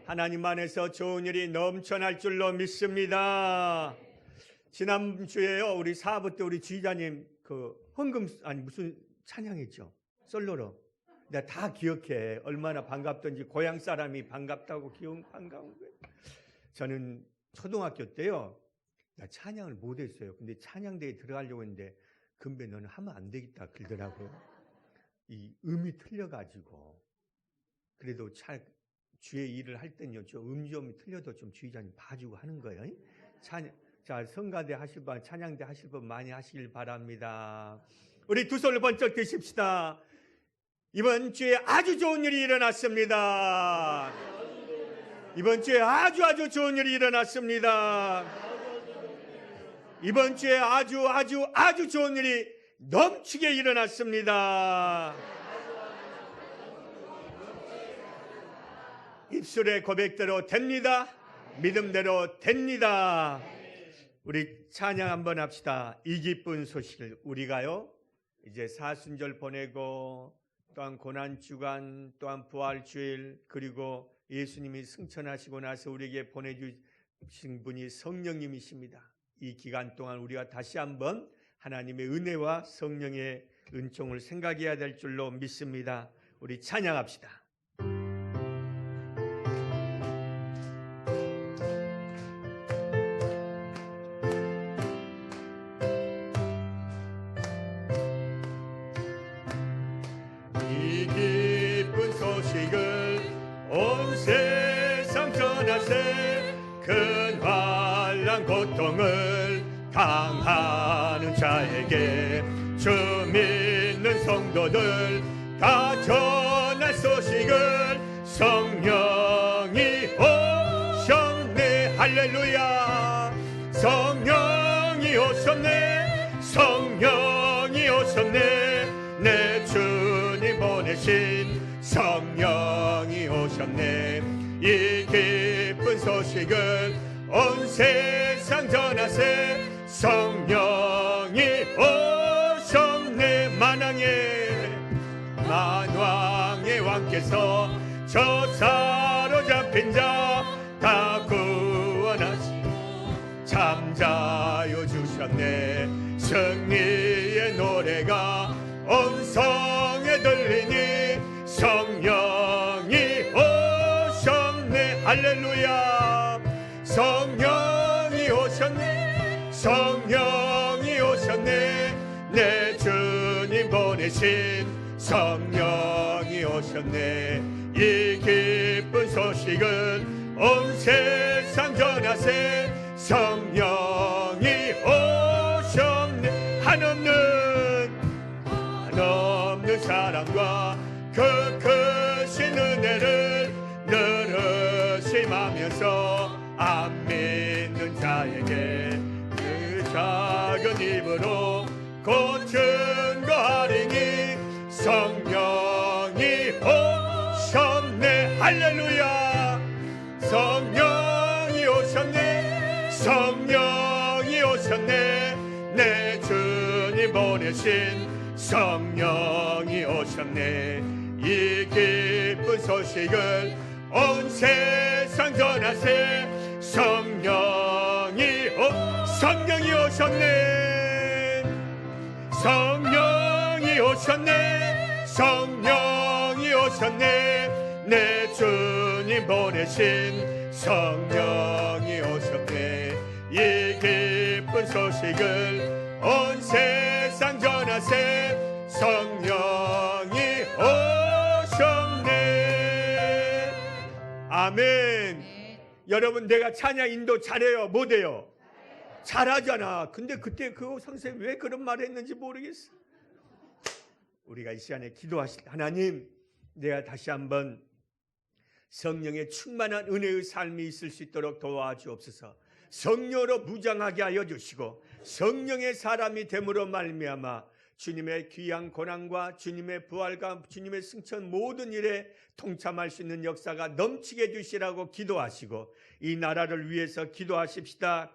하나님 안에서 좋은 일이 넘쳐날 줄로 믿습니다. 지난주에요, 우리 사부 때 우리 지휘자님 무슨 찬양했죠? 솔로로. 내가 다 기억해. 얼마나 반갑던지, 고향 사람이 반갑다고 반가운 거예요. 저는 초등학교 때요, 나 찬양을 못했어요. 근데 찬양대에 들어가려고 했는데 금배 너는 하면 안 되겠다 그러더라고요. 이 음이 틀려가지고. 그래도 주의 일을 할 때는요, 음이 틀려도 좀 주의자님 봐주고 하는 거예요. 자, 성가대 하실 분, 찬양대 하실 분 많이 하시길 바랍니다. 우리 두 손을 번쩍 드십시다. 이번 주에 아주 좋은 일이 일어났습니다. 이번 주에 아주 좋은 일이 일어났습니다. 이번 주에 아주 좋은 일이 넘치게 일어났습니다. 입술의 고백대로 됩니다. 믿음대로 됩니다. 우리 찬양 한번 합시다. 이 기쁜 소식을 우리가요, 이제 사순절 보내고 또한 고난주간, 또한 부활주일, 그리고 예수님이 승천하시고 나서 우리에게 보내주신 분이 성령님이십니다. 이 기간 동안 우리가 다시 한번 하나님의 은혜와 성령의 은총을 생각해야 될 줄로 믿습니다. 우리 찬양합시다. 이 기쁜 소식을 온 세상 전하세. 큰 환난 고통을 당하는 자에게 주 믿는 성도들 다 전할 소식을 성령이 오셨네. 할렐루야. 성령이 오셨네. 성령이 오셨네. 내 주님 보내신 성령이 오셨네. 이 기쁜 소식을 온 세상 전하세. 성령이 오셨네. 만왕의 왕께서 저 사로잡힌 자 다 구원하시고 잠자여 주셨네. 승리의 노래가 온 성에 들리니 성령이 오셨네. 할렐루야. 성령이 오셨네. 성령이 오셨네. 내 주님 보내신 성령이 오셨네. 이 기쁜 소식을 온 세상 전하세. 성령이 오셨네. 한없는 사랑과 그 크신 은혜를 늘 의심하면서 안 믿는 자에게 그 작은 입으로 고친 거 하리니 성령이 오셨네. 할렐루야. 성령이 오셨네. 성령이 오셨네. 내 주님 보내신 성령이 오셨네. 이 기쁜 소식을 온 세상 전하세. 성령이 오셨네. 성령이 오셨네. 성령이 오셨네. 내 주님 보내신 성령이 오셨네. 이 기쁜 소식을 온 세상 전하세. 성령이 오셨네. 아멘. 여러분, 내가 찬양 인도 잘해요? 못해요? 잘하잖아. 근데 그때 그 선생님이 왜 그런 말을 했는지 모르겠어. 우리가 이 시간에 기도하실 하나님, 내가 다시 한번 성령의 충만한 은혜의 삶이 있을 수 있도록 도와주옵소서. 성령으로 무장하게 하여 주시고 성령의 사람이 됨으로 말미암아 주님의 귀한 고난과 주님의 부활과 주님의 승천 모든 일에 동참할 수 있는 역사가 넘치게 해주시라고 기도하시고, 이 나라를 위해서 기도하십시다.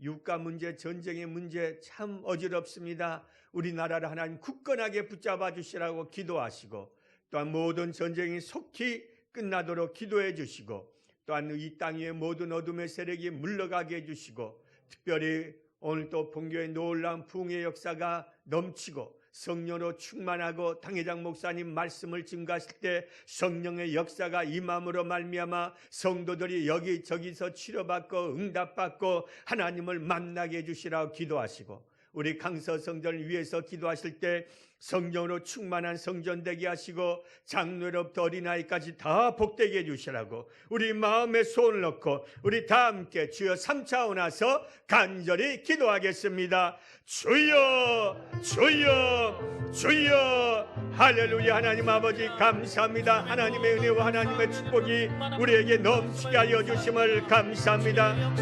유가 문제, 전쟁의 문제 참 어지럽습니다. 우리나라를 하나님 굳건하게 붙잡아 주시라고 기도하시고, 또한 모든 전쟁이 속히 끝나도록 기도해 주시고, 또한 이 땅 위에 모든 어둠의 세력이 물러가게 해주시고, 특별히 오늘 또 본교의 놀라운 부흥의 역사가 넘치고 성령으로 충만하고 당회장 목사님 말씀을 증거하실 때 성령의 역사가 임함으로 말미암아 성도들이 여기저기서 치료받고 응답받고 하나님을 만나게 해주시라고 기도하시고, 우리 강서 성전을 위해서 기도하실 때 성령으로 충만한 성전 되게 하시고 장로로부터 어린아이까지 다 복되게 해주시라고 우리 마음에 소원을 넣고 우리 다 함께 주여 3차 나서 간절히 기도하겠습니다. 주여 주여 주여. 할렐루야. 하나님 아버지 감사합니다. 하나님의 은혜와 하나님의 축복이 우리에게 넘치게 하여 주심을 감사합니다.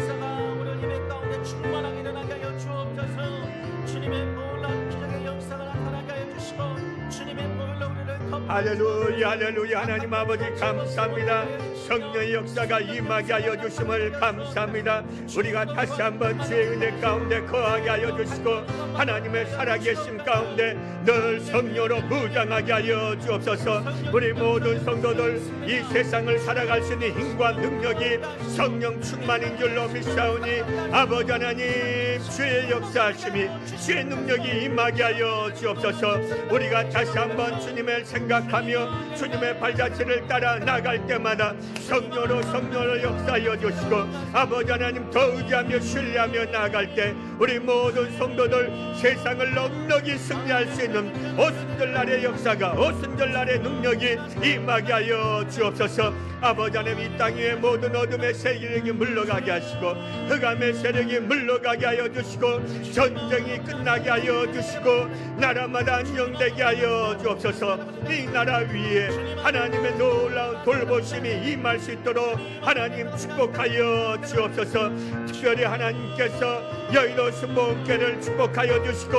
할렐루야 할렐루야. 하나님 아버지 감사합니다. 성령의 역사가 임하게 하여 주심을 감사합니다. 우리가 다시 한번 주의 은혜 가운데 거하게 하여 주시고 하나님의 살아계심 가운데 늘 성령으로 무장하게 하여 주옵소서. 우리 모든 성도들 이 세상을 살아갈 수 있는 힘과 능력이 성령 충만인 줄로 믿사오니 아버지 하나님 주의 역사하심이 주의 능력이 임하게 하여 주옵소서. 우리가 다시 한번 주님을 생각하며 주님의 발자취를 따라 나갈 때마다 성령으로 역사하여 주시고 아버지 하나님 더 의지하며 신뢰하며 나갈 때 우리 모든 성도들 세상을 넉넉히 승리할 수 있는 오순절날의 역사가 오순절날의 능력이 임하게 하여 주옵소서. 아버지 하나님 이 땅 위에 모든 어둠의 세력이 물러가게 하시고 흑암의 세력이 물러가게 하여 주시고 전쟁이 끝나게 하여 주시고 나라마다 안정되게 하여 주옵소서. 이 나라 위에 하나님의 놀라운 돌보심이 임할 수 있도록 하나님 축복하여 주옵소서. 특별히 하나님께서 여의도 순복음교회를 축복하여 주시고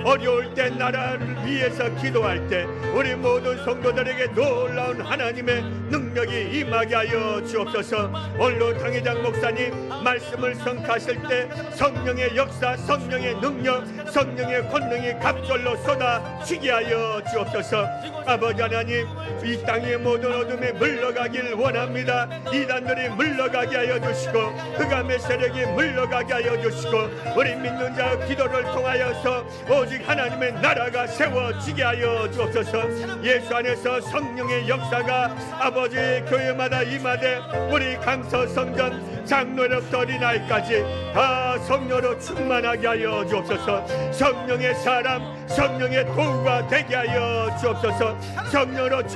어려울 때 나라를 위해서 기도할 때 우리 모든 성도들에게 놀라운 하나님의 능력이 임하게 하여 주옵소서. 오늘도 당회장 목사님 말씀을 선포하실 때 성령의 역사, 성령의 능력, 성령의 권능이 갑절로 쏟아지게 하여 주옵소서. 아버지 하나님 이 땅의 모든 어둠에 물러가길 원합니다. 이단들이 물러가게 하여 주시고 흑암의 세력이 물러가게 하여 주시고 우리 믿는 자 기도를 통하여서 오직 하나님의 나라가 세워지게 하여 주옵소서. 예수 안에서 성령의 역사가 아버지 교회마다 임하되 우리 강서 성전 장로로부터 어린아이까지 다 성령으로 충만하게 하여 주옵소서. 성령의 사람 성령의 도구가 되게 하여 주옵소서. 성령으로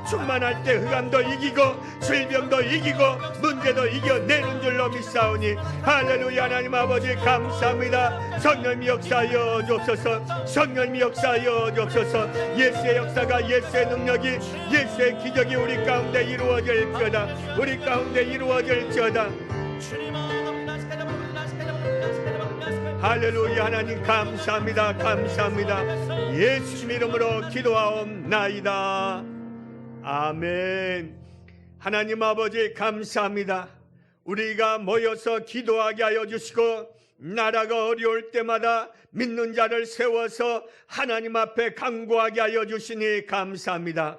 충만할 때 흑암도 이기고 질병도 이기고 문제도 이겨내는 줄로 믿사오니 할렐루야. 하나님 아버지 감사합니다. 성령의 역사하여 주옵소서. 성령의 역사하여 주옵소서. 예수의 역사가 예수의 능력이 예수의 기적이 우리 가운데 이루어질지어다. 우리 가운데 이루어질지어다. 할렐루야. 하나님 감사합니다. 감사합니다. 예수님 이름으로 기도하옵나이다. 아멘. 하나님 아버지 감사합니다. 우리가 모여서 기도하게 하여 주시고 나라가 어려울 때마다 믿는 자를 세워서 하나님 앞에 간구하게 하여 주시니 감사합니다.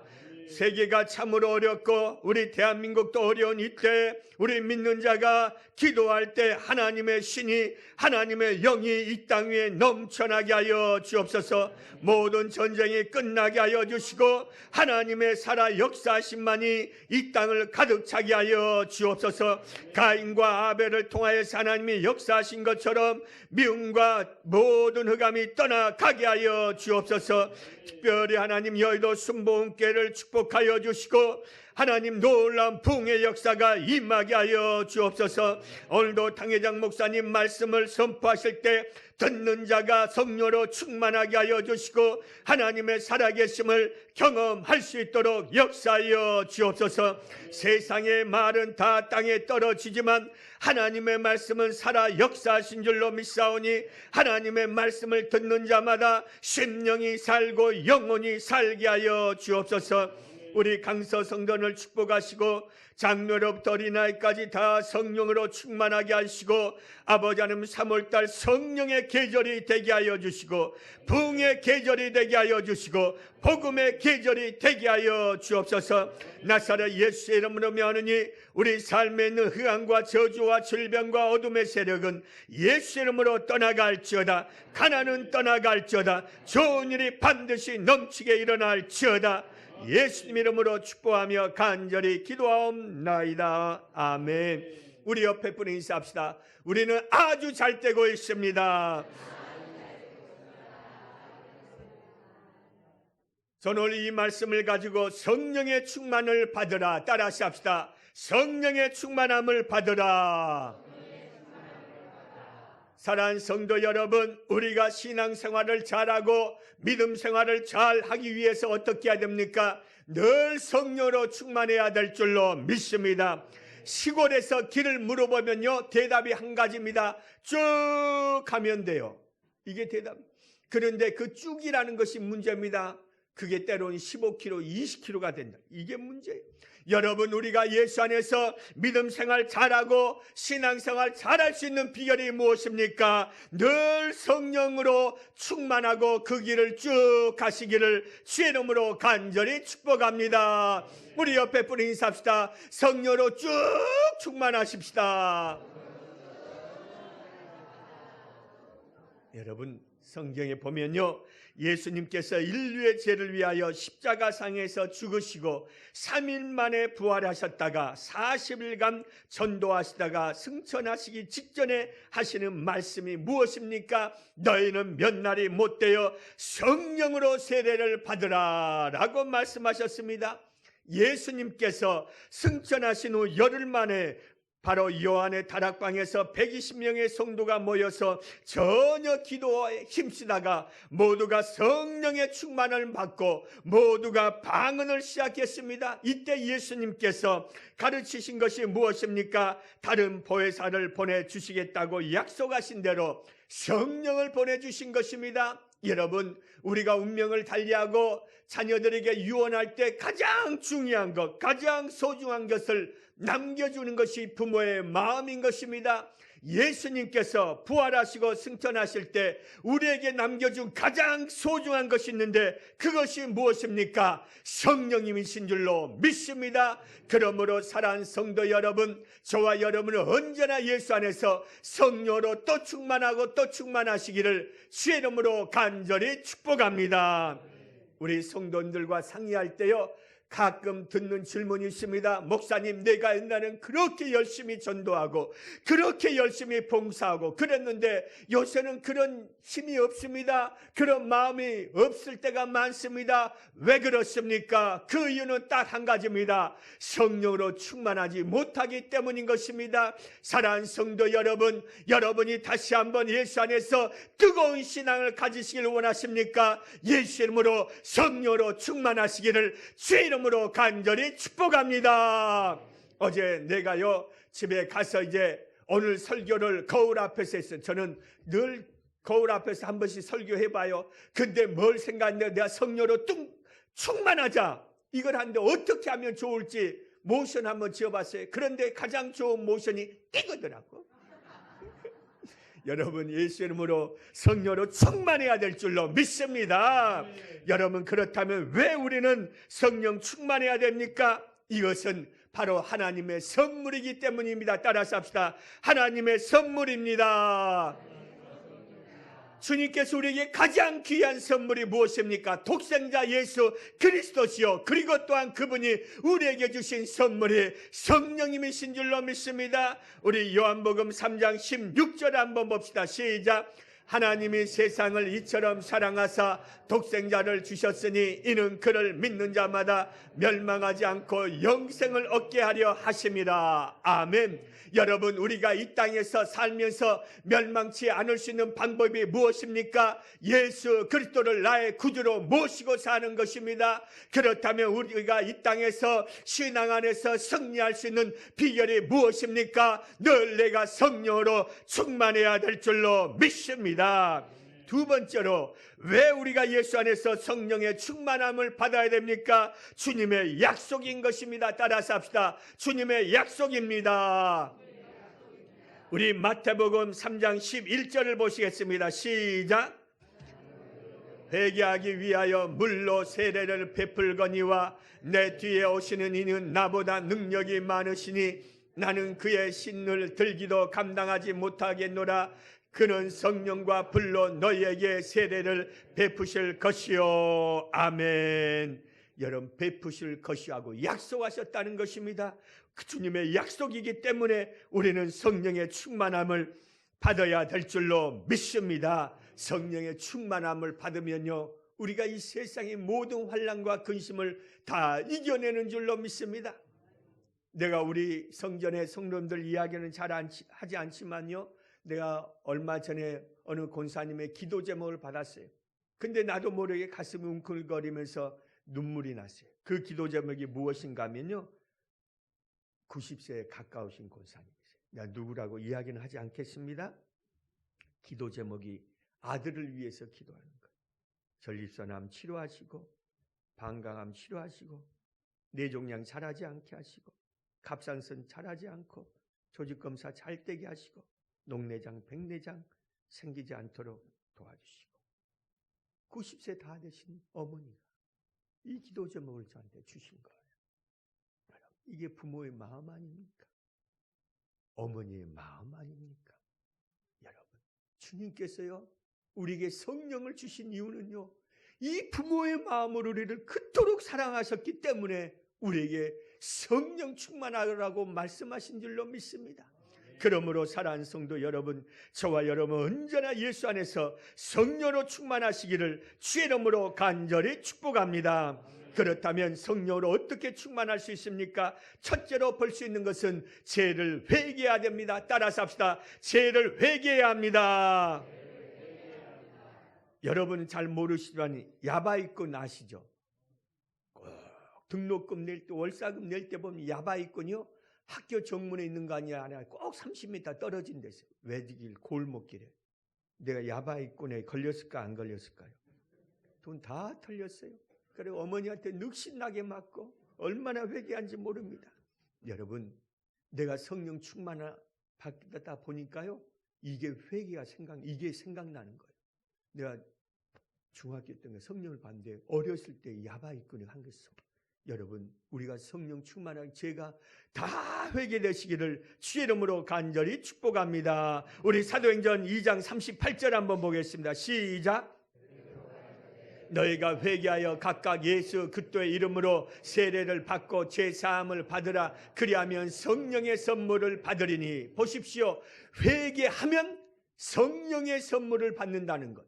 세계가 참으로 어렵고 우리 대한민국도 어려운 이때 우리 믿는 자가 기도할 때 하나님의 신이 하나님의 영이 이 땅 위에 넘쳐나게 하여 주옵소서. 모든 전쟁이 끝나게 하여 주시고 하나님의 살아 역사하심만이 이 땅을 가득 차게 하여 주옵소서. 가인과 아벨을 통하여서 하나님이 역사하신 것처럼 미움과 모든 흑암이 떠나가게 하여 주옵소서. 특별히 하나님 여의도 순복음교회를 축복하여 주시고 하나님 놀라운 부흥의 역사가 임하게 하여 주옵소서. 오늘도 당회장 목사님 말씀을 선포하실 때 듣는 자가 성령으로 충만하게 하여 주시고 하나님의 살아계심을 경험할 수 있도록 역사하여 주옵소서. 세상의 말은 다 땅에 떨어지지만 하나님의 말씀은 살아 역사하신 줄로 믿사오니 하나님의 말씀을 듣는 자마다 심령이 살고 영혼이 살게 하여 주옵소서. 우리 강서 성도를 축복하시고 장로로부터 어린아이까지 다 성령으로 충만하게 하시고 아버지 하나님 3월달 성령의 계절이 되게 하여 주시고 부흥의 계절이 되게 하여 주시고 복음의 계절이 되게 하여 주옵소서. 나사렛 예수의 이름으로 명하노니 우리 삶에 있는 흑암과 저주와 질병과 어둠의 세력은 예수의 이름으로 떠나갈지어다. 가난은 떠나갈지어다. 좋은 일이 반드시 넘치게 일어날지어다. 예수님 이름으로 축복하며 간절히 기도하옵나이다. 아멘. 우리 옆에 분에 인사합시다. 우리는 아주 잘 되고 있습니다. 저는 오늘 이 말씀을 가지고 성령의 충만을 받으라. 따라서 합시다. 성령의 충만함을 받으라. 사랑하는 성도 여러분, 우리가 신앙생활을 잘하고 믿음 생활을 잘하기 위해서 어떻게 해야 됩니까? 늘 성령으로 충만해야 될 줄로 믿습니다. 시골에서 길을 물어보면요, 대답이 한 가지입니다. 쭉 가면 돼요. 이게 대답. 그런데 그 쭉이라는 것이 문제입니다. 그게 때로는 15km, 20km가 된다. 이게 문제예요. 여러분, 우리가 예수 안에서 믿음 생활 잘하고 신앙생활 잘할 수 있는 비결이 무엇입니까? 늘 성령으로 충만하고 그 길을 쭉 가시기를 주의 이름으로 간절히 축복합니다. 우리 옆에 분에 인사합시다. 성령으로 쭉 충만하십시다. 여러분, 성경에 보면요, 예수님께서 인류의 죄를 위하여 십자가상에서 죽으시고 3일 만에 부활하셨다가 40일간 전도하시다가 승천하시기 직전에 하시는 말씀이 무엇입니까? 너희는 몇 날이 못되어 성령으로 세례를 받으라 라고 말씀하셨습니다. 예수님께서 승천하신 후 열흘 만에 바로 요한의 다락방에서 120명의 성도가 모여서 전혀 기도에 힘쓰다가 모두가 성령의 충만을 받고 모두가 방언을 시작했습니다. 이때 예수님께서 가르치신 것이 무엇입니까? 다른 보혜사를 보내주시겠다고 약속하신 대로 성령을 보내주신 것입니다. 여러분, 우리가 운명을 달리하고 자녀들에게 유언할 때 가장 중요한 것, 가장 소중한 것을 남겨주는 것이 부모의 마음인 것입니다. 예수님께서 부활하시고 승천하실 때 우리에게 남겨준 가장 소중한 것이 있는데 그것이 무엇입니까? 성령님이신 줄로 믿습니다. 그러므로 사랑하는 성도 여러분, 저와 여러분은 언제나 예수 안에서 성령으로 또 충만하고 또 충만하시기를 주의 이름으로 간절히 축복합니다. 우리 성도님들과 상의할 때요, 가끔 듣는 질문이 있습니다. 목사님, 내가 옛날엔 그렇게 열심히 전도하고 그렇게 열심히 봉사하고 그랬는데 요새는 그런 힘이 없습니다. 그런 마음이 없을 때가 많습니다. 왜 그렇습니까? 그 이유는 딱 한 가지입니다. 성령으로 충만하지 못하기 때문인 것입니다. 사랑하는 성도 여러분, 여러분이 다시 한번 예수 안에서 뜨거운 신앙을 가지시길 원하십니까? 예수 이름으로 성령으로 충만하시기를 주의 이름으로 간절히 축복합니다. 어제 내가요, 집에 가서 이제 오늘 설교를 거울 앞에서 했어요. 저는 늘 거울 앞에서 한 번씩 설교해봐요. 근데 뭘 생각했는데 내가 성령으로 충만하자, 이걸 하는데 어떻게 하면 좋을지 모션 한번 지어봤어요. 그런데 가장 좋은 모션이 이거더라고. 여러분, 예수 이름으로 성령으로 충만해야 될 줄로 믿습니다. 여러분, 그렇다면 왜 우리는 성령 충만해야 됩니까? 이것은 바로 하나님의 선물이기 때문입니다. 따라서 합시다. 하나님의 선물입니다. 주님께서 우리에게 가장 귀한 선물이 무엇입니까? 독생자 예수 그리스도시요, 그리고 또한 그분이 우리에게 주신 선물이 성령님이신 줄로 믿습니다. 우리 요한복음 3장 16절 한번 봅시다. 시작. 하나님이 세상을 이처럼 사랑하사 독생자를 주셨으니 이는 그를 믿는 자마다 멸망하지 않고 영생을 얻게 하려 하심이라. 아멘. 여러분, 우리가 이 땅에서 살면서 멸망치 않을 수 있는 방법이 무엇입니까? 예수 그리스도를 나의 구주로 모시고 사는 것입니다. 그렇다면 우리가 이 땅에서 신앙 안에서 승리할 수 있는 비결이 무엇입니까? 늘 내가 성령으로 충만해야 될 줄로 믿습니다. 두 번째로 왜 우리가 예수 안에서 성령의 충만함을 받아야 됩니까? 주님의 약속인 것입니다. 따라서 합시다. 주님의 약속입니다. 우리 마태복음 3장 11절을 보시겠습니다. 시작. 회개하기 위하여 물로 세례를 베풀거니와 내 뒤에 오시는 이는 나보다 능력이 많으시니 나는 그의 신을 들기도 감당하지 못하겠노라. 그는 성령과 불로 너희에게 세례를 베푸실 것이요. 아멘. 여러분, 베푸실 것이라고 약속하셨다는 것입니다. 그 주님의 약속이기 때문에 우리는 성령의 충만함을 받아야 될 줄로 믿습니다. 성령의 충만함을 받으면요, 우리가 이 세상의 모든 환난과 근심을 다 이겨내는 줄로 믿습니다. 내가 우리 성전의 성도님들 이야기는 잘 하지 않지만요, 내가 얼마 전에 어느 권사님의 기도 제목을 받았어요. 근데 나도 모르게 가슴이 웅클거리면서 눈물이 났어요. 그 기도 제목이 무엇인가 하면요, 90세에 가까우신 권사님이세요. 내가 누구라고 이야기는 하지 않겠습니다. 기도 제목이 아들을 위해서 기도하는 거예요. 전립선암 치료하시고, 방광암 치료하시고, 뇌종양 잘하지 않게 하시고, 갑상선 잘하지 않고, 조직검사 잘 되게 하시고, 녹내장, 백내장 생기지 않도록 도와주시고, 90세 다 되신 어머니가 이 기도 제목을 저한테 주신 거예요. 이게 부모의 마음 아닙니까? 어머니의 마음 아닙니까? 여러분, 주님께서요, 우리에게 성령을 주신 이유는요, 이 부모의 마음으로 우리를 그토록 사랑하셨기 때문에 우리에게 성령 충만하라고 말씀하신 줄로 믿습니다. 그러므로 사랑하는 성도 여러분, 저와 여러분 언제나 예수 안에서 성령으로 충만하시기를 주의 이름으로 간절히 축복합니다. 그렇다면 성령으로 어떻게 충만할 수 있습니까? 첫째로 볼 수 있는 것은 죄를 회개해야 됩니다. 따라서 합시다. 죄를 회개해야 합니다. 여러분 잘 모르시지만 야바이꾼 아시죠? 꼭 등록금 낼 때, 월사금 낼 때 보면 야바이꾼이요, 학교 정문에 있는 거 아니야, 꼭 30m 떨어진 데서 외길 골목길에. 내가 야바이꾼에 걸렸을까 안 걸렸을까요? 돈 다 털렸어요. 그래 어머니한테 늑신나게 맞고 얼마나 회개한지 모릅니다. 여러분, 내가 성령 충만을 받다 보니까요, 이게 이게 생각나는 거예요. 내가 중학교 때 성령을 받는데 어렸을 때 야바이꾼이 한 것이죠. 여러분, 우리가 성령 충만하게 제가 다 회개되시기를 주의 이름으로 간절히 축복합니다. 우리 사도행전 2장 38절 한번 보겠습니다. 시작. 너희가 회개하여 각각 예수 그리스도의 이름으로 세례를 받고 죄사함을 받으라. 그리하면 성령의 선물을 받으리니. 보십시오. 회개하면 성령의 선물을 받는다는 것.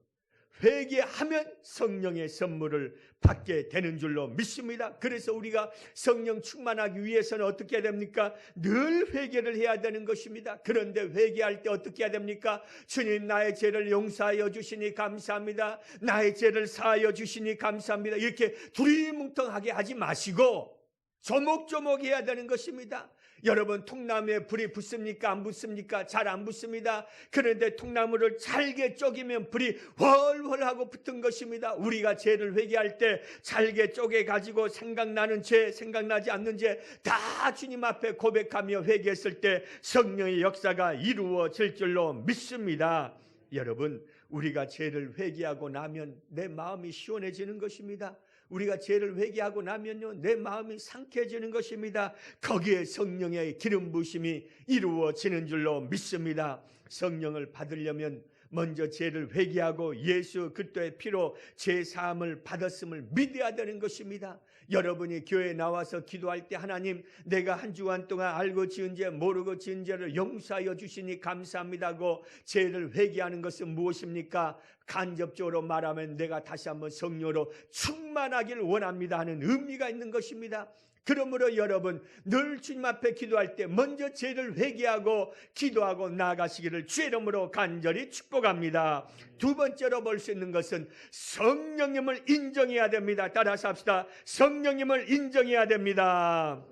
회개하면 성령의 선물을 받게 되는 줄로 믿습니다. 그래서 우리가 성령 충만하기 위해서는 어떻게 해야 됩니까? 늘 회개를 해야 되는 것입니다. 그런데 회개할 때 어떻게 해야 됩니까? 주님, 나의 죄를 용서하여 주시니 감사합니다. 나의 죄를 사하여 주시니 감사합니다. 이렇게 두리뭉텅하게 하지 마시고 조목조목 해야 되는 것입니다. 여러분, 통나무에 불이 붙습니까? 안 붙습니까? 잘 안 붙습니다. 그런데 통나무를 잘게 쪼개면 불이 훨훨 하고 붙은 것입니다. 우리가 죄를 회개할 때 잘게 쪼개 가지고 생각나는 죄, 생각나지 않는 죄 다 주님 앞에 고백하며 회개했을 때 성령의 역사가 이루어질 줄로 믿습니다. 여러분, 우리가 죄를 회개하고 나면 내 마음이 시원해지는 것입니다. 우리가 죄를 회개하고 나면요, 내 마음이 상쾌해지는 것입니다. 거기에 성령의 기름 부으심이 이루어지는 줄로 믿습니다. 성령을 받으려면 먼저 죄를 회개하고 예수 그리스도의 피로 죄 사함을 받았음을 믿어야 되는 것입니다. 여러분이 교회에 나와서 기도할 때 하나님, 내가 한 주간 동안 알고 지은 죄 모르고 지은 죄를 용서하여 주시니 감사합니다고 죄를 회개하는 것은 무엇입니까? 간접적으로 말하면 내가 다시 한번 성령으로 충만하기를 원합니다 하는 의미가 있는 것입니다. 그러므로 여러분, 늘 주님 앞에 기도할 때 먼저 죄를 회개하고 기도하고 나아가시기를 주의 이름으로 간절히 축복합니다. 두 번째로 볼 수 있는 것은 성령님을 인정해야 됩니다. 따라서 합시다. 성령님을 인정해야 됩니다.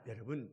여러분,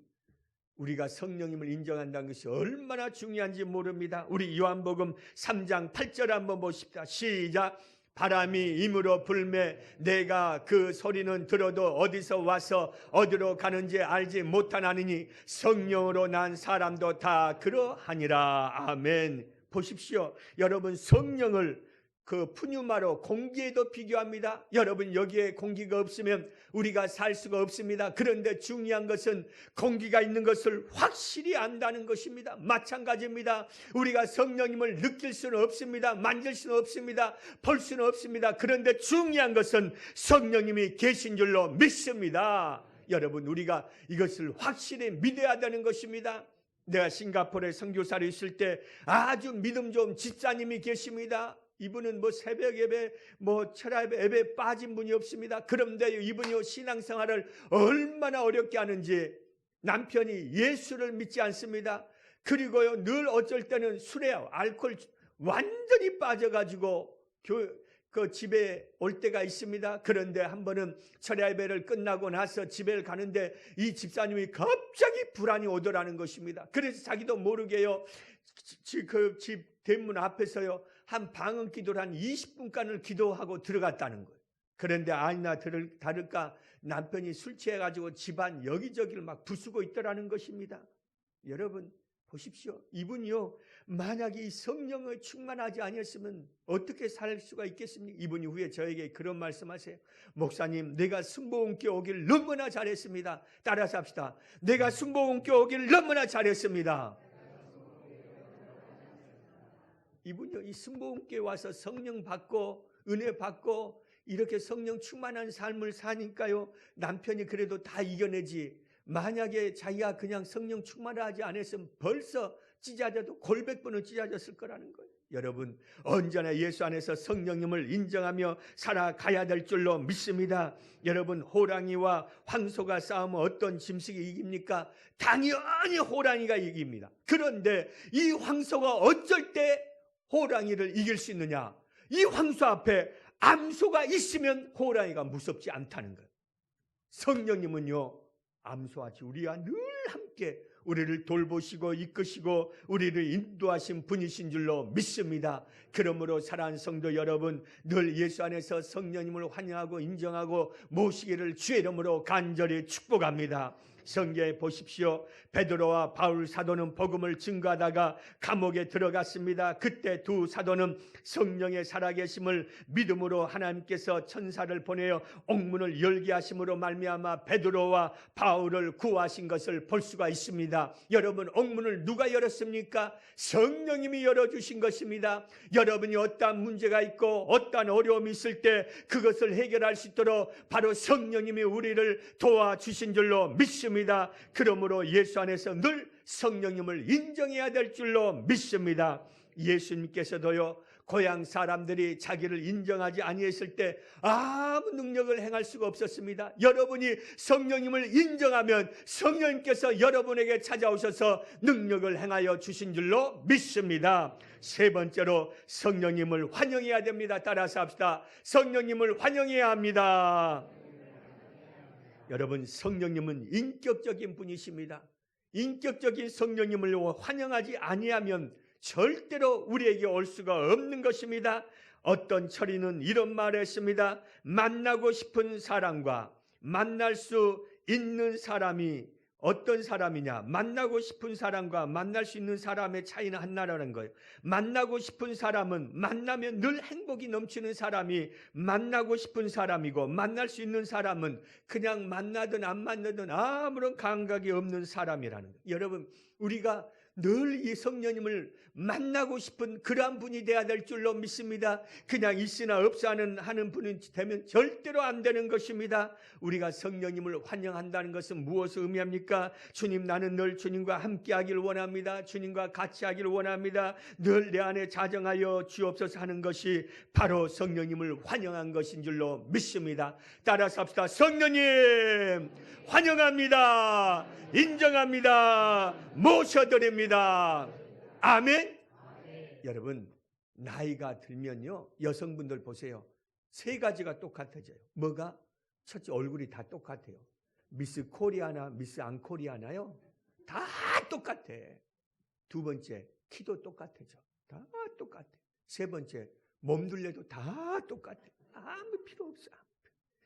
우리가 성령님을 인정한다는 것이 얼마나 중요한지 모릅니다. 우리 요한복음 3장 8절 한번 보십시다. 시작. 바람이 임으로 불매 내가 그 소리는 들어도 어디서 와서 어디로 가는지 알지 못하나니 성령으로 난 사람도 다 그러하니라. 아멘. 보십시오. 여러분, 성령을 그 푸뉴마로 공기에도 비교합니다. 여러분, 여기에 공기가 없으면 우리가 살 수가 없습니다. 그런데 중요한 것은 공기가 있는 것을 확실히 안다는 것입니다. 마찬가지입니다. 우리가 성령님을 느낄 수는 없습니다. 만질 수는 없습니다. 볼 수는 없습니다. 그런데 중요한 것은 성령님이 계신 줄로 믿습니다. 여러분, 우리가 이것을 확실히 믿어야 되는 것입니다. 내가 싱가포르에 선교사로 있을 때 아주 믿음 좋은 집사님이 계십니다. 이분은 새벽 예배, 철야 예배 빠진 분이 없습니다. 그런데 이분이 신앙생활을 얼마나 어렵게 하는지 남편이 예수를 믿지 않습니다. 그리고요, 늘 어쩔 때는 술에 알코올 완전히 빠져가지고 그 집에 올 때가 있습니다. 그런데 한 번은 철야 예배를 끝나고 나서 집에 가는데 이 집사님이 갑자기 불안이 오더라는 것입니다. 그래서 자기도 모르게요, 그 집 대문 앞에서요, 한 방언 기도를 한 20분간을 기도하고 들어갔다는 거예요. 그런데 아니나 다를까 남편이 술 취해가지고 집안 여기저기를 막 부수고 있더라는 것입니다. 여러분 보십시오. 이분이요, 만약에 이 성령을 충만하지 아니었으면 어떻게 살 수가 있겠습니까? 이분이 후에 저에게 그런 말씀하세요. 목사님, 내가 순복음교회 오길 너무나 잘했습니다. 따라서 합시다. 내가 순복음교회 오길 너무나 잘했습니다. 이분이요, 이 순복음교회 와서 성령 받고 은혜 받고 이렇게 성령 충만한 삶을 사니까요, 남편이 그래도 다 이겨내지. 만약에 자기가 그냥 성령 충만하지 않았으면 벌써 찢어져도 골백 번은 찢어졌을 거라는 거예요. 여러분, 언제나 예수 안에서 성령님을 인정하며 살아가야 될 줄로 믿습니다. 여러분, 호랑이와 황소가 싸우면 어떤 짐승이 이깁니까? 당연히 호랑이가 이깁니다. 그런데 이 황소가 어쩔 때 호랑이를 이길 수 있느냐? 이 황소 앞에 암소가 있으면 호랑이가 무섭지 않다는 거예요. 성령님은요, 암소같이 우리와 늘 함께 우리를 돌보시고 이끄시고 우리를 인도하신 분이신 줄로 믿습니다. 그러므로 사랑하는 성도 여러분, 늘 예수 안에서 성령님을 환영하고 인정하고 모시기를 주의 이름으로 간절히 축복합니다. 성경에 보십시오. 베드로와 바울 사도는 복음을 증거하다가 감옥에 들어갔습니다. 그때 두 사도는 성령의 살아계심을 믿음으로 하나님께서 천사를 보내어 옥문을 열게 하심으로 말미암아 베드로와 바울을 구하신 것을 볼 수가 있습니다. 여러분, 옥문을 누가 열었습니까? 성령님이 열어주신 것입니다. 여러분이 어떠한 문제가 있고 어떠한 어려움이 있을 때 그것을 해결할 수 있도록 바로 성령님이 우리를 도와주신 줄로 믿습니다. 그러므로 예수 안에서 늘 성령님을 인정해야 될 줄로 믿습니다. 예수님께서도요, 고향 사람들이 자기를 인정하지 아니했을 때 아무 능력을 행할 수가 없었습니다. 여러분이 성령님을 인정하면 성령님께서 여러분에게 찾아오셔서 능력을 행하여 주신 줄로 믿습니다. 세 번째로 성령님을 환영해야 됩니다. 따라서 합시다. 성령님을 환영해야 합니다. 여러분, 성령님은 인격적인 분이십니다. 인격적인 성령님을 환영하지 아니하면 절대로 우리에게 올 수가 없는 것입니다. 어떤 처리는 이런 말을 했습니다. 만나고 싶은 사람과 만날 수 있는 사람이 어떤 사람이냐? 만나고 싶은 사람과 만날 수 있는 사람의 차이는 하나라는 거예요. 만나고 싶은 사람은 만나면 늘 행복이 넘치는 사람이 만나고 싶은 사람이고, 만날 수 있는 사람은 그냥 만나든 안 만나든 아무런 감각이 없는 사람이라는 거예요. 여러분, 우리가 늘 이 성령님을 만나고 싶은 그러한 분이 되어야 될 줄로 믿습니다. 그냥 있으나 없어 하는 분이 되면 절대로 안 되는 것입니다. 우리가 성령님을 환영한다는 것은 무엇을 의미합니까? 주님, 나는 늘 주님과 함께 하기를 원합니다. 주님과 같이 하기를 원합니다. 늘 내 안에 자정하여 주옵소서 하는 것이 바로 성령님을 환영한 것인 줄로 믿습니다. 따라서 합시다. 성령님 환영합니다. 인정합니다. 모셔드립니다. 아멘. 여러분, 나이가 들면요, 여성분들 보세요. 세 가지가 똑같아져요. 뭐가? 첫째, 얼굴이 다 똑같아요. 미스 코리아나 미스 앙코리아나요? 다 똑같아. 두 번째, 키도 똑같아져. 다 똑같아. 세 번째, 몸둘레도 다 똑같아. 아무 필요 없어.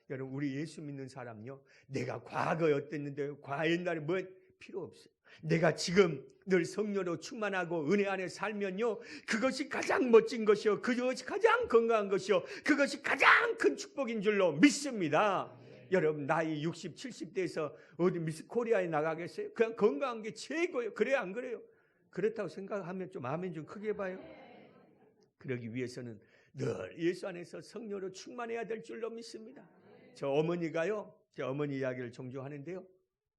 여러분, 우리 예수 믿는 사람요, 내가 과거에 어땠는데, 옛날에 뭐 필요 없어. 내가 지금 늘 성령으로 충만하고 은혜 안에 살면요, 그것이 가장 멋진 것이요, 그것이 가장 건강한 것이요, 그것이 가장 큰 축복인 줄로 믿습니다. 여러분, 나이 60, 70대에서 어디 미스 코리아에 나가겠어요? 그냥 건강한 게 최고예요. 그래요, 안 그래요? 그렇다고 생각하면 좀 아멘 좀 크게 봐요. 그러기 위해서는 늘 예수 안에서 성령으로 충만해야 될 줄로 믿습니다. 저 어머니가요, 제 어머니 이야기를 종종 하는데요,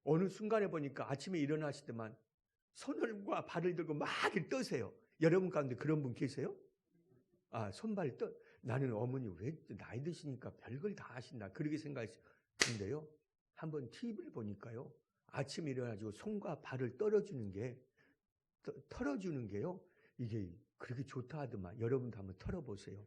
어느 순간에 보니까 아침에 일어나시더만 손과 발을 들고 막 떠세요. 여러분 가운데 그런 분 계세요? 손발 떠. 나는 어머니 왜 나이 드시니까 별걸 다 하신다 그렇게 생각했어요. 근데요, 한번 TV를 보니까요, 아침에 일어나가지고 손과 발을 털어주는 게요, 이게 그렇게 좋다 하더만. 여러분도 한번 털어보세요.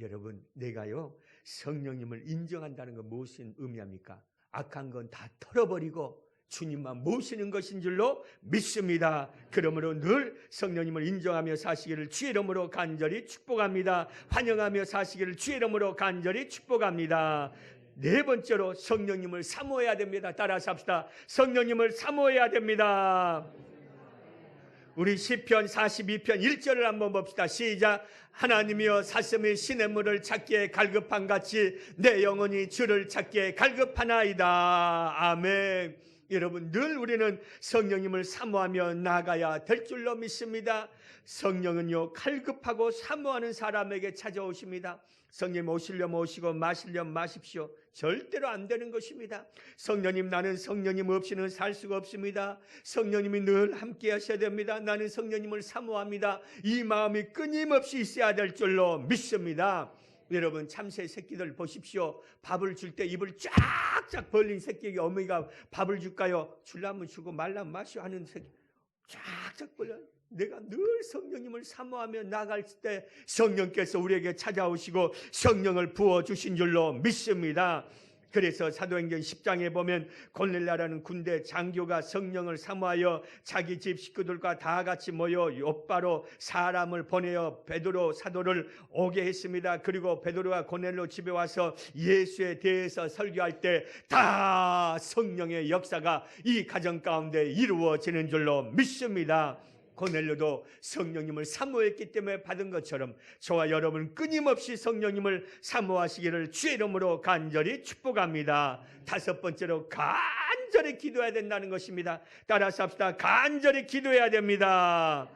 여러분, 내가요, 성령님을 인정한다는 건 무엇을 의미합니까? 악한 건 다 털어버리고 주님만 모시는 것인 줄로 믿습니다. 그러므로 늘 성령님을 인정하며 사시기를 주의 이름으로 간절히 축복합니다. 환영하며 사시기를 주의 이름으로 간절히 축복합니다. 네 번째로 성령님을 사모해야 됩니다. 따라서 합시다. 성령님을 사모해야 됩니다. 우리 시편 42편 1절을 한번 봅시다. 시작. 하나님이여 사슴이 시냇물을 찾기에 갈급한 같이 내 영혼이 주를 찾기에 갈급하나이다. 아멘. 여러분, 늘 우리는 성령님을 사모하며 나가야 될 줄로 믿습니다. 성령은요, 갈급하고 사모하는 사람에게 찾아오십니다. 성령 오시려면 오시고 마시려면 마십시오. 절대로 안 되는 것입니다. 성령님, 나는 성령님 없이는 살 수가 없습니다. 성령님이 늘 함께 하셔야 됩니다. 나는 성령님을 사모합니다. 이 마음이 끊임없이 있어야 될 줄로 믿습니다. 여러분, 참새 새끼들 보십시오. 밥을 줄 때 입을 쫙쫙 벌린 새끼에게 어머니가 밥을 줄까요? 줄라면 주고 말라면 마시오 하는 새끼 쫙쫙 벌려요. 내가 늘 성령님을 사모하며 나갈 때 성령께서 우리에게 찾아오시고 성령을 부어주신 줄로 믿습니다. 그래서 사도행전 10장에 보면 골넬라라는 군대 장교가 성령을 사모하여 자기 집 식구들과 다 같이 모여 욥바로 사람을 보내어 베드로 사도를 오게 했습니다. 그리고 베드로가 고넬로 집에 와서 예수에 대해서 설교할 때 다 성령의 역사가 이 가정 가운데 이루어지는 줄로 믿습니다. 고넬료도 성령님을 사모했기 때문에 받은 것처럼 저와 여러분 끊임없이 성령님을 사모하시기를 주의 이름으로 간절히 축복합니다. 다섯 번째로 간절히 기도해야 된다는 것입니다. 따라서 합시다. 간절히 기도해야 됩니다.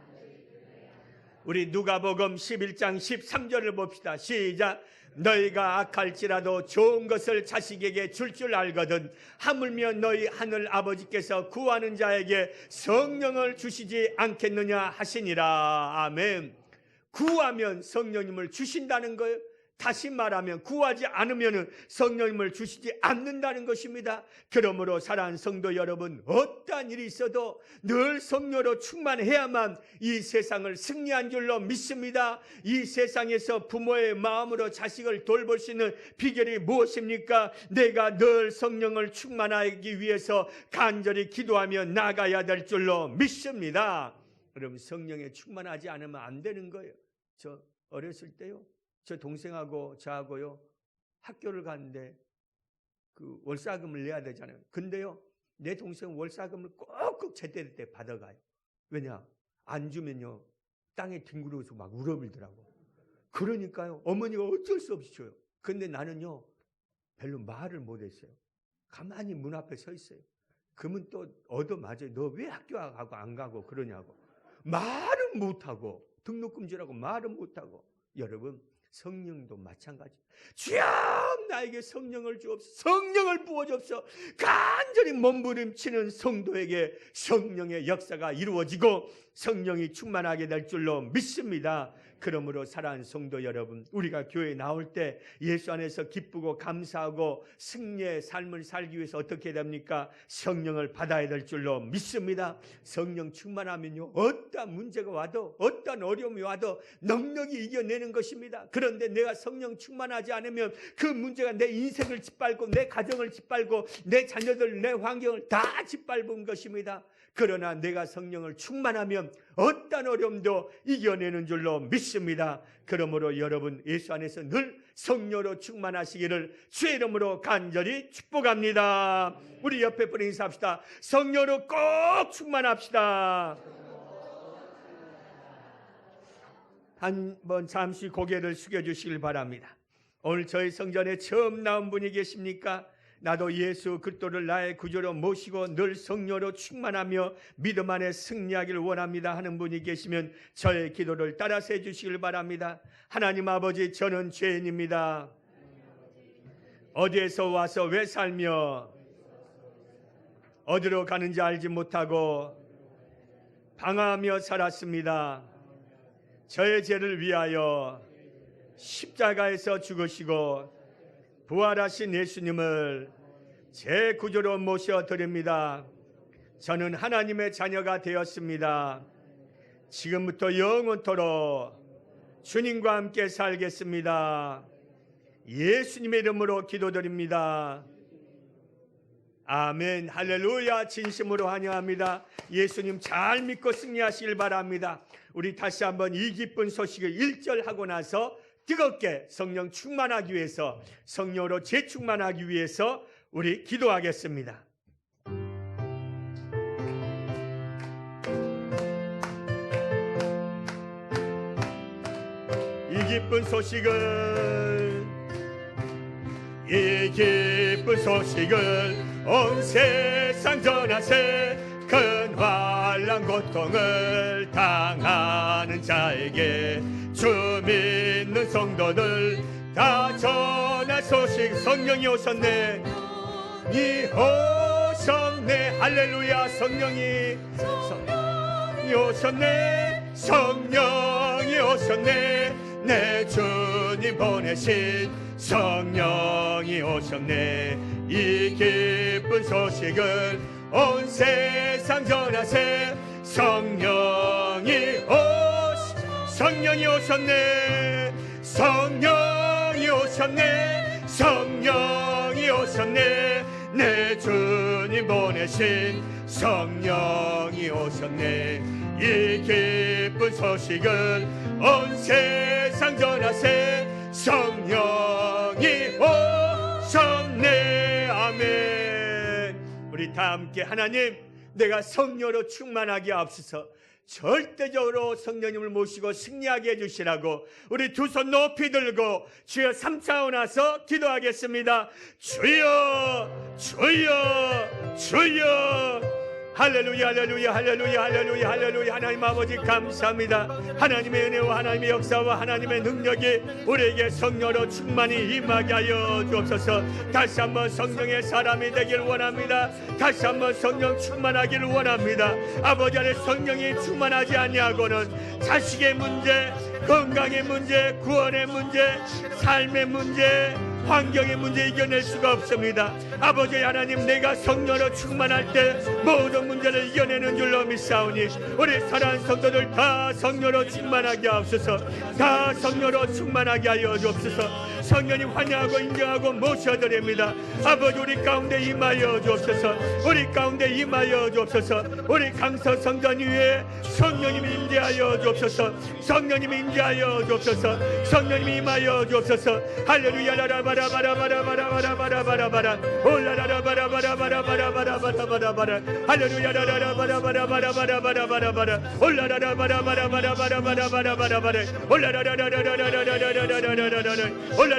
우리 누가복음 11장 13절을 봅시다. 시작. 너희가 악할지라도 좋은 것을 자식에게 줄 줄 알거든 하물며 너희 하늘 아버지께서 구하는 자에게 성령을 주시지 않겠느냐 하시니라. 아멘. 구하면 성령님을 주신다는 거예요. 다시 말하면 구하지 않으면 성령님을 주시지 않는다는 것입니다. 그러므로 사랑하는 성도 여러분, 어떠한 일이 있어도 늘 성령으로 충만해야만 이 세상을 승리한 줄로 믿습니다. 이 세상에서 부모의 마음으로 자식을 돌볼 수 있는 비결이 무엇입니까? 내가 늘 성령을 충만하기 위해서 간절히 기도하며 나가야 될 줄로 믿습니다. 여러분, 성령에 충만하지 않으면 안 되는 거예요. 저 어렸을 때요, 저 동생하고 저하고요 학교를 가는데 그 월사금을 내야 되잖아요. 근데요, 내 동생은 월사금을 꼭꼭 제때 때 받아가요. 왜냐? 안 주면요 땅에 뒹굴어서 막 울어불더라고. 그러니까요 어머니가 어쩔 수 없이 줘요. 근데 나는요 별로 말을 못했어요. 가만히 문 앞에 서 있어요. 그러면 또 얻어맞아요. 너 왜 학교 가고 안 가고 그러냐고. 말은 못하고 등록금지라고 말은 못하고. 여러분, 성령도 마찬가지. 주여 나에게 성령을 주옵소서. 성령을 부어주옵소서. 간절히 몸부림치는 성도에게 성령의 역사가 이루어지고 성령이 충만하게 될 줄로 믿습니다. 그러므로 사랑하는 성도 여러분, 우리가 교회에 나올 때 예수 안에서 기쁘고 감사하고 승리의 삶을 살기 위해서 어떻게 됩니까? 성령을 받아야 될 줄로 믿습니다. 성령 충만하면요, 어떤 문제가 와도 어떤 어려움이 와도 넉넉히 이겨내는 것입니다. 그런데 내가 성령 충만하지 않으면 그 문제가 내 인생을 짓밟고 내 가정을 짓밟고 내 자녀들, 내 환경을 다 짓밟은 것입니다. 그러나 내가 성령을 충만하면 어떤 어려움도 이겨내는 줄로 믿습니다. 그러므로 여러분, 예수 안에서 늘 성령으로 충만하시기를 주의 이름으로 간절히 축복합니다. 우리 옆에 분에 인사합시다. 성령으로 꼭 충만합시다. 한번 잠시 고개를 숙여주시길 바랍니다. 오늘 저희 성전에 처음 나온 분이 계십니까? 나도 예수 그리스도를 나의 구주로 모시고 늘 성령으로 충만하며 믿음 안에 승리하기를 원합니다 하는 분이 계시면 저의 기도를 따라서 해주시길 바랍니다. 하나님 아버지, 저는 죄인입니다. 어디에서 와서 왜 살며 어디로 가는지 알지 못하고 방황하며 살았습니다. 저의 죄를 위하여 십자가에서 죽으시고 부활하신 예수님을 제 구주로 모셔드립니다. 저는 하나님의 자녀가 되었습니다. 지금부터 영원토록 주님과 함께 살겠습니다. 예수님의 이름으로 기도드립니다. 아멘. 할렐루야. 진심으로 환영합니다. 예수님 잘 믿고 승리하시길 바랍니다. 우리 다시 한번 이 기쁜 소식을 1절 하고 나서 뜨겁게 성령 충만하기 위해서, 성령으로 재충만하기 위해서 우리 기도하겠습니다. 이 기쁜 소식을 온 세상 전하세. 큰 환난 고통을 당하는 자에게 주 믿는 성도들 다 전할 소식. 성령이 오셨네. 이 오셨네. 할렐루야. 성령이 오셨네. 성령이 오셨네. 내 주님 보내신 성령이 오셨네. 이 기쁜 소식을 온 세상 전하세. 성령이 오셨네. 성령이 오셨네. 성령이 오셨네. 내 주님 보내신 성령이 오셨네. 이 기쁜 소식을 온 세상 전하세. 성령이 오셨네. 아멘. 우리 다 함께 하나님, 내가 성령으로 충만하게 하옵소서. 절대적으로 성령님을 모시고 승리하게 해주시라고 우리 두 손 높이 들고 주여 3차 나서 기도하겠습니다. 주여, 주여, 주여. 할렐루야, 할렐루야, 할렐루야, 할렐루야, 할렐루야. 하나님 아버지 감사합니다. 하나님의 은혜와 하나님의 역사와 하나님의 능력이 우리에게 성령으로 충만히 임하게 하여 주옵소서. 다시 한번 성령의 사람이 되길 원합니다. 다시 한번 성령 충만하기를 원합니다. 아버지 안에 성령이 충만하지 아니하고는 자식의 문제, 건강의 문제, 구원의 문제, 삶의 문제, 환경의 문제 이겨낼 수가 없습니다. 아버지 하나님, 내가 성령으로 충만할 때 모든 문제를 이겨내는 줄로 믿사오니 우리 사랑하는 성도들 다 성령으로 충만하게 하옵소서. 다 성령으로 충만하게 하여 주옵소서. 성령님 환영하고 인정하고 모셔드립니다. 아버지 우리 가운데 임하여 주옵소서. 우리 가운데 임하여 주옵소서. 우리 강서 성전 위에 성령님이 임재하여 주옵소서. 성령님이 임재하여 주옵소서. 성령님이 임하여 주옵소서. 할렐루야. 라라바라바라바라바라바라바라바라 올라라라바라바라바라바라바라바라바라 할렐루야. 라라바라바라바라바라바라바라바라 올라라라바라바라바라바라바라바라 올라라라라라라라라라라라라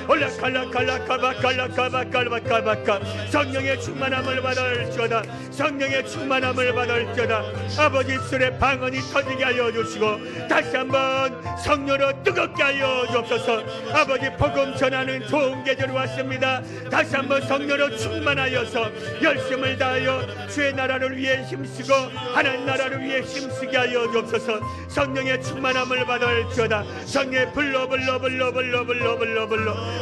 올라칼라칼라카바칼라카바칼라카바칼라카바칼 성령의 충만함을 받을지어다. 성령의 충만함을 받을지어다. 아버지 입술에 방언이 터지게 하여 주시고 다시 한번 성령으로 뜨겁게 하여 주옵소서. 아버지 복음 전하는 좋은 계절이 왔습니다. 다시 한번 성령으로 충만하여서 열심을 다하여 주의 나라를 위해 힘쓰고 하나님 나라를 위해 힘쓰게 하여 주옵소서. 성령의 충만함을 받을지어다. 성령의 불러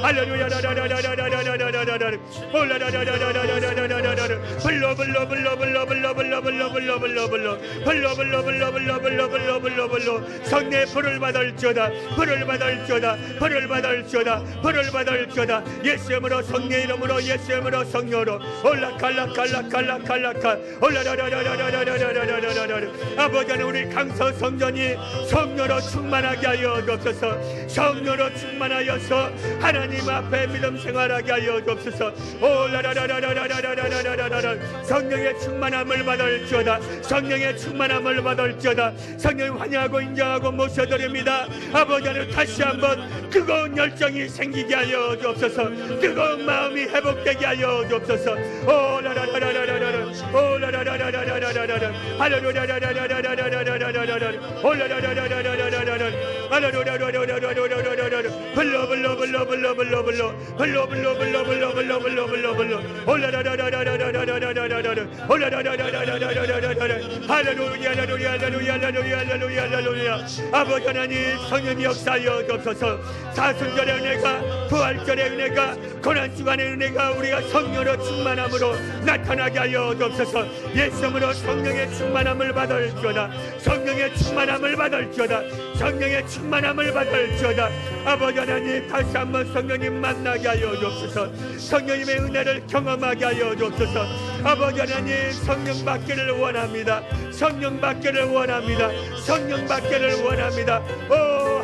할렐루야 라라라라라라라라라라라 올라라라라라라라라라라 불러 성령의 불을 받을지어다. 불을 받을지어다. 불을 받을지어다. 불을 받을지어다. 예수 이름으로 성령의 이름으로 예수 이름으로 성령으로 올라칼라칼라칼라칼라칼 올라라라라라라라라라라라 아버지 하나님 우리 강서 성전이 성령으로 충만하게 하여 주옵소서. 성령으로 충만하여서 하나님 앞에 믿음 생활하게 하여 주옵소서. 올라라라라라라라라라라라 성령의 충만함을 받을지어다. 성령의 충만함을 받을지어다. 성령 환영하고 인정하고 모셔드립니다. 아버지 하나님 다시 한번 뜨거운 열정이 생기게 하여 주옵소서. 뜨거운 마음이 회복되게 하여 주옵소서. 올라라라라라라라 올라라라라라라라라 할렐루야라라라라라라라라 올라라라라라라라라라 할렐루야라라라라라라라 불러 올라라라라라라라라라 올라라라라라라라라라 할렐루야 할렐루야 할렐루야 할렐루야 할렐루야 할렐루야 아버지 하나님 성령의 역사하여 주옵소서. 사순절의 은혜가 부활절의 은혜가 고난주간의 은혜가 우리가 성령으로 충만함으로 나타나게 하여 주옵소서. 예수님으로 성령의 충만함을 받을지어다. 성령의 충만함을 받을지어다. 성령의 충만함을 받을지어다. 아버지 하나님 다시 한번 성령님 만나게 하여 주옵소서. 성령님의 은혜를 경험하게 하여 주옵소서. 아버지 하나님 성령 받기를 원합니다. 성령 받기를 원합니다. 성령 받기를 원합니다. 오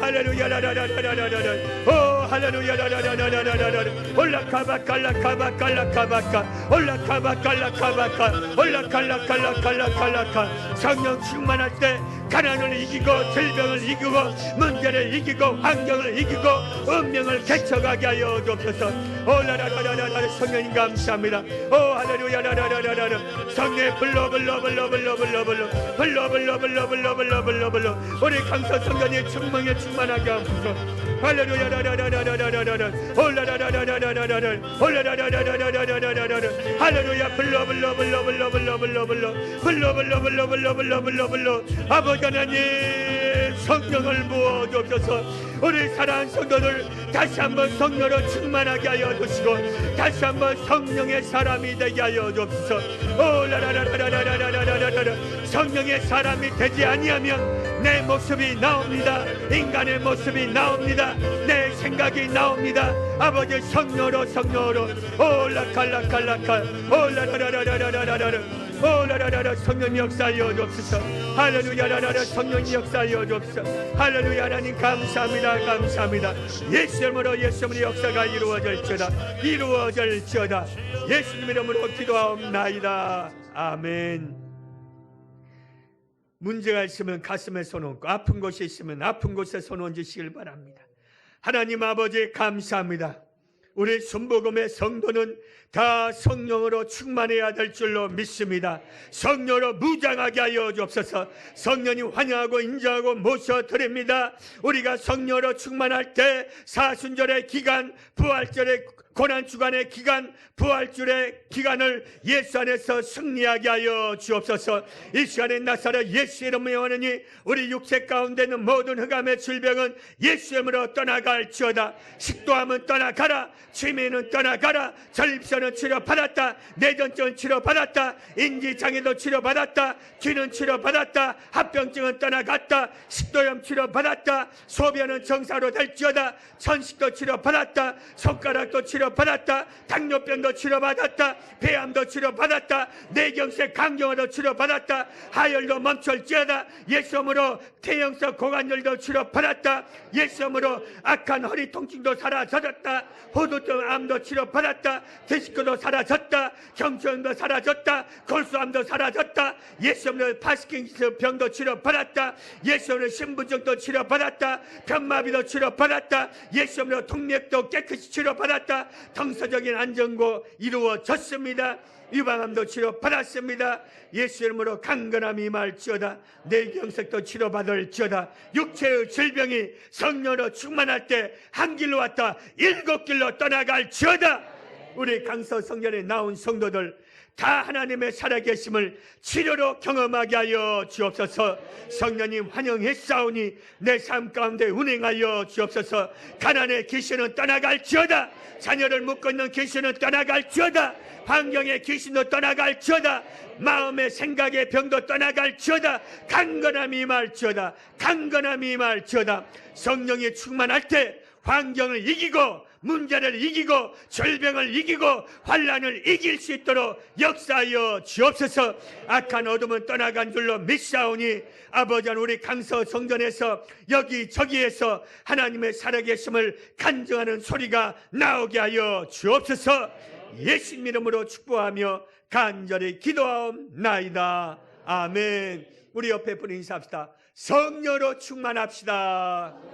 할렐루야 라라라라라라라 오 할렐루야 라라라라라라라 올라카바칼라카바칼라카바카 올라카바칼라카바카 올라칼라칼라칼라칼라카 성령 충만할 때 가난을 이기고 질병을 이기고 문제를 이기고 환경을 이기고 운명을 개척하게 하여 주옵소서. 올라라라라라라 성령님 감사합니다. 오 할렐루야 라라라라라 성령의 불러 우리 강서 성전이 충만에 충만하게 하옵소서. 할렐루야 라라라라라라라 올라라라라라라라 올라라라라라라라라 할렐루야 불러 아버지 하나님 성령을 부어 주옵소서. 우리 사랑하는 성도들 다시 한번 성령으로 충만하게 하여 주시고 다시 한번 성령의 사람이 되게 하여 주옵소서. 올라라라라라라라라라 성령의 사람이 되지 아니하면 내 모습이 나옵니다. 인간의 모습이 나옵니다. 내 생각이 나옵니다. 아버지 성령으로 올라칼라칼라칼 올라라라라라라라라 올라라라라 성령 역사하여 주옵소서. 할렐루야 라라라 성령 역사하여 주옵소서. 할렐루야 하나님 감사합니다. 감사합니다. 예수 이름으로 역사가 이루어질지어다. 예수님 이름으로 기도하옵나이다. 아멘. 문제가 있으면 가슴에 손 얹고 아픈 곳이 있으면 아픈 곳에 손 얹으시길 바랍니다. 하나님 아버지 감사합니다. 우리 순복음의 성도는 다 성령으로 충만해야 될 줄로 믿습니다. 성령으로 무장하게 하여 주옵소서. 성령님 환영하고 인정하고 모셔드립니다. 우리가 성령으로 충만할 때 사순절의 기간, 부활절의 고난주간의 기간, 부활주의 기간을 예수 안에서 승리하게 하여 주옵소서. 이 시간에 나사렛 예수 이름으로 명하노니 우리 육체 가운데 있는 모든 흑암의 질병은 예수 이름으로 떠나갈지어다. 식도암은 떠나가라. 치매는 떠나가라. 전립선은 치료받았다. 뇌전증은 치료받았다. 인지장애도 치료받았다. 귀는 치료받았다. 합병증은 떠나갔다. 식도염 치료받았다. 소변은 정상으로 될지어다. 천식도 치료받았다. 손가락도 치료받았다. 치료받았다. 당뇨병도 치료받았다. 폐암도 치료받았다. 뇌경색 강경화도 치료받았다. 하혈도 멈출지어다. 예수님으로 태형성 고관절도 치료받았다. 예수님으로 악한 허리 통증도 사라졌다. 호두증 암도 치료받았다. 디스크도 사라졌다. 경증도 사라졌다. 골수암도 사라졌다. 예수님으로 파스킨스 병도 치료받았다. 예수님으로 신부증도 치료받았다. 편마비도 치료받았다. 예수님으로 통맥도 깨끗이 치료받았다. 정서적인 안정고 이루어졌습니다. 유방암도 치료받았습니다. 예수 이름으로 강건함이 임할지어다. 뇌경색도 치료받을지어다. 육체의 질병이 성령으로 충만할 때 한 길로 왔다 7길로 떠나갈지어다. 우리 강서 성전에 나온 성도들 다 하나님의 살아계심을 치료로 경험하게 하여 주옵소서. 성령님 환영했사오니 내 삶 가운데 운행하여 주옵소서. 가난의 귀신은 떠나갈지어다. 자녀를 묶고 있는 귀신은 떠나갈지어다. 환경의 귀신도 떠나갈지어다. 마음의 생각의 병도 떠나갈지어다. 강건함이 임할지어다. 강건함이 임할지어다. 성령이 충만할 때 환경을 이기고 문제를 이기고 절병을 이기고 환난을 이길 수 있도록 역사하여 주옵소서. 악한 어둠은 떠나간 줄로 믿사오니 아버지 하나님, 우리 강서 성전에서 여기저기에서 하나님의 살아계심을 간증하는 소리가 나오게 하여 주옵소서. 예수님 이름으로 축복하며 간절히 기도하옵나이다. 아멘. 우리 옆에 분 인사합시다. 성령으로 충만합시다.